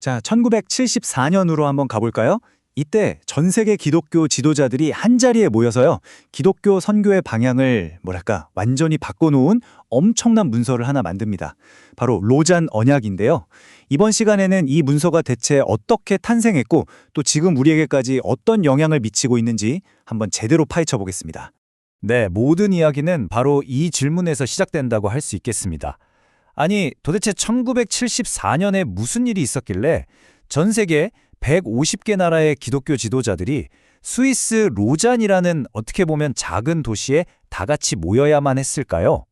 자, 1974년으로 한번 가볼까요? 이때 전 세계 기독교 지도자들이 한자리에 모여서요, 기독교 선교의 방향을 완전히 바꿔놓은 엄청난 문서를 하나 만듭니다. 바로 로잔 언약인데요. 이번 시간에는 이 문서가 대체 어떻게 탄생했고 또 지금 우리에게까지 어떤 영향을 미치고 있는지 한번 제대로 파헤쳐 보겠습니다. 네, 모든 이야기는 바로 이 질문에서 시작된다고 할 수 있겠습니다. 아니, 도대체 1974년에 무슨 일이 있었길래 전 세계 150개 나라의 기독교 지도자들이 스위스 로잔이라는 어떻게 보면 작은 도시에 다 같이 모여야만 했을까요?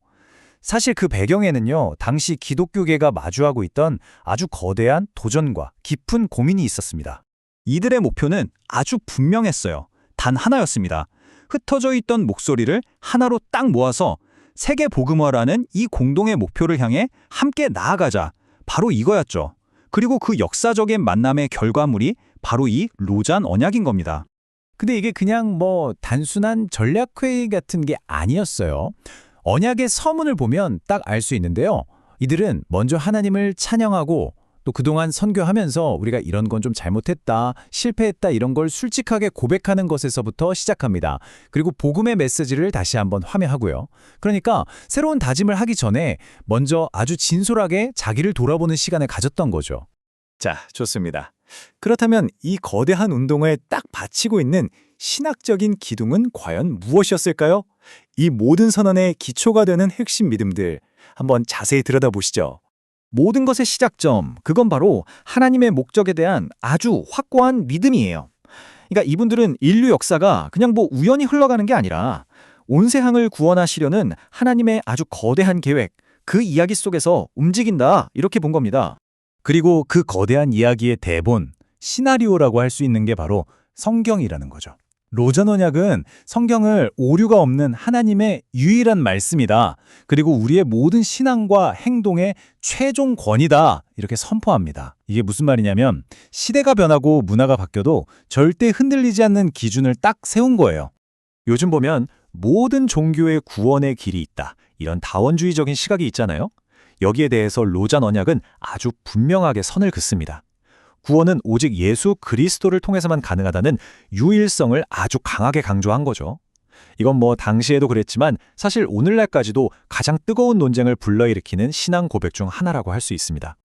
사실 그 배경에는요, 당시 기독교계가 마주하고 있던 아주 거대한 도전과 깊은 고민이 있었습니다. 이들의 목표는 아주 분명했어요. 단 하나였습니다. 흩어져 있던 목소리를 하나로 딱 모아서 세계 복음화라는 이 공동의 목표를 향해 함께 나아가자. 바로 이거였죠. 그리고 그 역사적인 만남의 결과물이 바로 이 로잔 언약인 겁니다. 근데 이게 그냥 단순한 전략회의 같은 게 아니었어요. 언약의 서문을 보면 딱 알 수 있는데요. 이들은 먼저 하나님을 찬양하고 또 그동안 선교하면서 우리가 이런 건 좀 잘못했다, 실패했다 이런 걸 솔직하게 고백하는 것에서부터 시작합니다. 그리고 복음의 메시지를 다시 한번 화매하고요. 그러니까 새로운 다짐을 하기 전에 먼저 아주 진솔하게 자기를 돌아보는 시간을 가졌던 거죠. 자, 좋습니다. 그렇다면 이 거대한 운동을 딱 바치고 있는 신학적인 기둥은 과연 무엇이었을까요? 이 모든 선언의 기초가 되는 핵심 믿음들 한번 자세히 들여다보시죠. 모든 것의 시작점, 그건 바로 하나님의 목적에 대한 아주 확고한 믿음이에요. 그러니까 이분들은 인류 역사가 그냥 우연히 흘러가는 게 아니라 온 세상을 구원하시려는 하나님의 아주 거대한 계획, 그 이야기 속에서 움직인다, 이렇게 본 겁니다. 그리고 그 거대한 이야기의 대본, 시나리오라고 할 수 있는 게 바로 성경이라는 거죠. 로잔 언약은 성경을 오류가 없는 하나님의 유일한 말씀이다. 그리고 우리의 모든 신앙과 행동의 최종 권위다. 이렇게 선포합니다. 이게 무슨 말이냐면 시대가 변하고 문화가 바뀌어도 절대 흔들리지 않는 기준을 딱 세운 거예요. 요즘 보면 모든 종교의 구원의 길이 있다. 이런 다원주의적인 시각이 있잖아요. 여기에 대해서 로잔 언약은 아주 분명하게 선을 긋습니다. 구원은 오직 예수 그리스도를 통해서만 가능하다는 유일성을 아주 강하게 강조한 거죠. 이건 당시에도 그랬지만 사실 오늘날까지도 가장 뜨거운 논쟁을 불러일으키는 신앙 고백 중 하나라고 할 수 있습니다.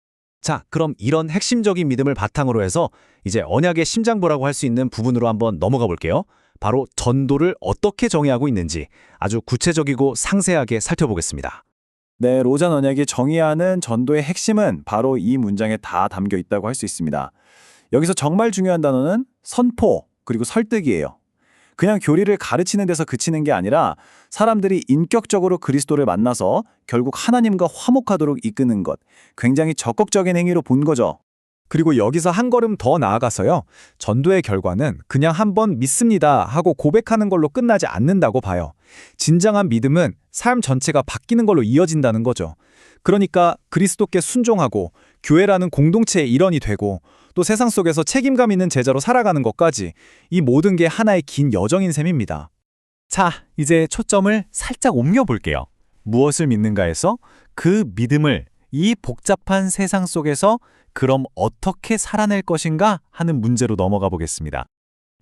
자, 그럼 이런 핵심적인 믿음을 바탕으로 해서 이제 언약의 심장부라고 할 수 있는 부분으로 한번 넘어가 볼게요. 바로 전도를 어떻게 정의하고 있는지 아주 구체적이고 상세하게 살펴보겠습니다. 네, 로잔 언약이 정의하는 전도의 핵심은 바로 이 문장에 다 담겨 있다고 할 수 있습니다. 여기서 정말 중요한 단어는 선포, 그리고 설득이에요. 그냥 교리를 가르치는 데서 그치는 게 아니라 사람들이 인격적으로 그리스도를 만나서 결국 하나님과 화목하도록 이끄는 것, 굉장히 적극적인 행위로 본 거죠. 그리고 여기서 한 걸음 더 나아가서요, 전도의 결과는 그냥 한번 믿습니다 하고 고백하는 걸로 끝나지 않는다고 봐요. 진정한 믿음은 삶 전체가 바뀌는 걸로 이어진다는 거죠. 그러니까 그리스도께 순종하고 교회라는 공동체의 일원이 되고 또 세상 속에서 책임감 있는 제자로 살아가는 것까지 이 모든 게 하나의 긴 여정인 셈입니다. 자, 이제 초점을 살짝 옮겨볼게요. 무엇을 믿는가에서 그 믿음을 이 복잡한 세상 속에서 그럼 어떻게 살아낼 것인가 하는 문제로 넘어가 보겠습니다.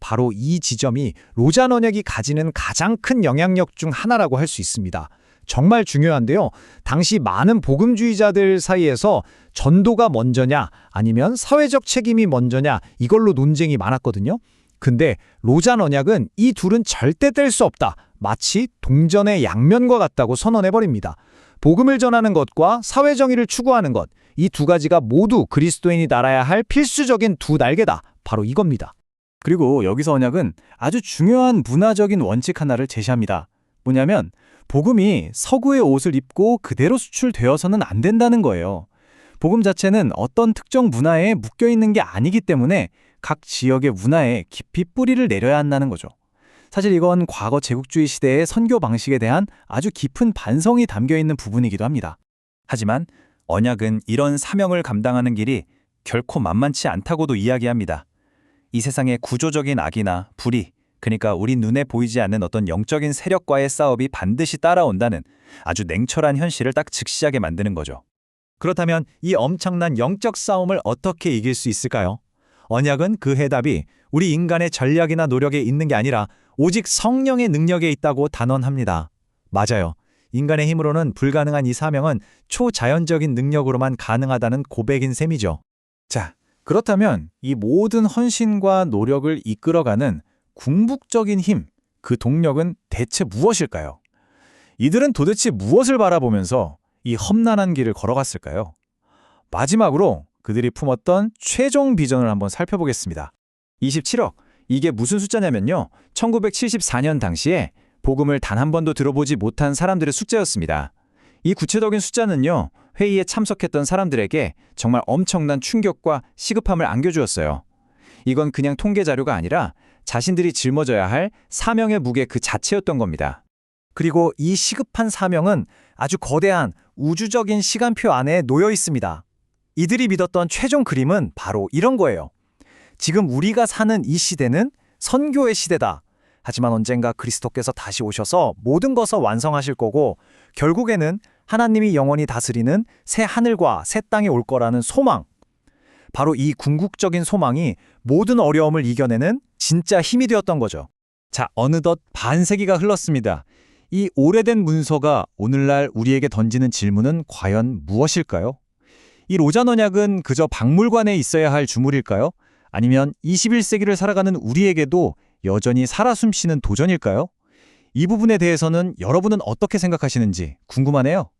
바로 이 지점이 로잔 언약이 가지는 가장 큰 영향력 중 하나라고 할 수 있습니다. 정말 중요한데요. 당시 많은 복음주의자들 사이에서 전도가 먼저냐 아니면 사회적 책임이 먼저냐 이걸로 논쟁이 많았거든요. 근데 로잔 언약은 이 둘은 절대 뗄 수 없다. 마치 동전의 양면과 같다고 선언해버립니다. 복음을 전하는 것과 사회 정의를 추구하는 것, 이 두 가지가 모두 그리스도인이 달아야 할 필수적인 두 날개다. 바로 이겁니다. 그리고 여기서 언약은 아주 중요한 문화적인 원칙 하나를 제시합니다. 뭐냐면 복음이 서구의 옷을 입고 그대로 수출되어서는 안 된다는 거예요. 복음 자체는 어떤 특정 문화에 묶여있는 게 아니기 때문에 각 지역의 문화에 깊이 뿌리를 내려야 한다는 거죠. 사실 이건 과거 제국주의 시대의 선교 방식에 대한 아주 깊은 반성이 담겨있는 부분이기도 합니다. 하지만 언약은 이런 사명을 감당하는 길이 결코 만만치 않다고도 이야기합니다. 이 세상의 구조적인 악이나 불의, 그러니까 우리 눈에 보이지 않는 어떤 영적인 세력과의 싸움이 반드시 따라온다는 아주 냉철한 현실을 딱 직시하게 만드는 거죠. 그렇다면 이 엄청난 영적 싸움을 어떻게 이길 수 있을까요? 언약은 그 해답이 우리 인간의 전략이나 노력에 있는 게 아니라 오직 성령의 능력에 있다고 단언합니다. 맞아요. 인간의 힘으로는 불가능한 이 사명은 초자연적인 능력으로만 가능하다는 고백인 셈이죠. 자, 그렇다면 이 모든 헌신과 노력을 이끌어가는 궁극적인 힘, 그 동력은 대체 무엇일까요? 이들은 도대체 무엇을 바라보면서 이 험난한 길을 걸어갔을까요? 마지막으로 그들이 품었던 최종 비전을 한번 살펴보겠습니다. 27억, 이게 무슨 숫자냐면요. 1974년 당시에 복음을 단 한 번도 들어보지 못한 사람들의 숫자였습니다. 이 구체적인 숫자는요, 회의에 참석했던 사람들에게 정말 엄청난 충격과 시급함을 안겨주었어요. 이건 그냥 통계 자료가 아니라 자신들이 짊어져야 할 사명의 무게 그 자체였던 겁니다. 그리고 이 시급한 사명은 아주 거대한 우주적인 시간표 안에 놓여 있습니다. 이들이 믿었던 최종 그림은 바로 이런 거예요. 지금 우리가 사는 이 시대는 선교의 시대다. 하지만 언젠가 그리스도께서 다시 오셔서 모든 것을 완성하실 거고 결국에는 하나님이 영원히 다스리는 새 하늘과 새 땅에 올 거라는 소망. 바로 이 궁극적인 소망이 모든 어려움을 이겨내는 진짜 힘이 되었던 거죠. 자, 어느덧 반세기가 흘렀습니다. 이 오래된 문서가 오늘날 우리에게 던지는 질문은 과연 무엇일까요? 이 로잔 언약은 그저 박물관에 있어야 할 주물일까요? 아니면 21세기를 살아가는 우리에게도 여전히 살아 숨쉬는 도전일까요? 이 부분에 대해서는 여러분은 어떻게 생각하시는지 궁금하네요.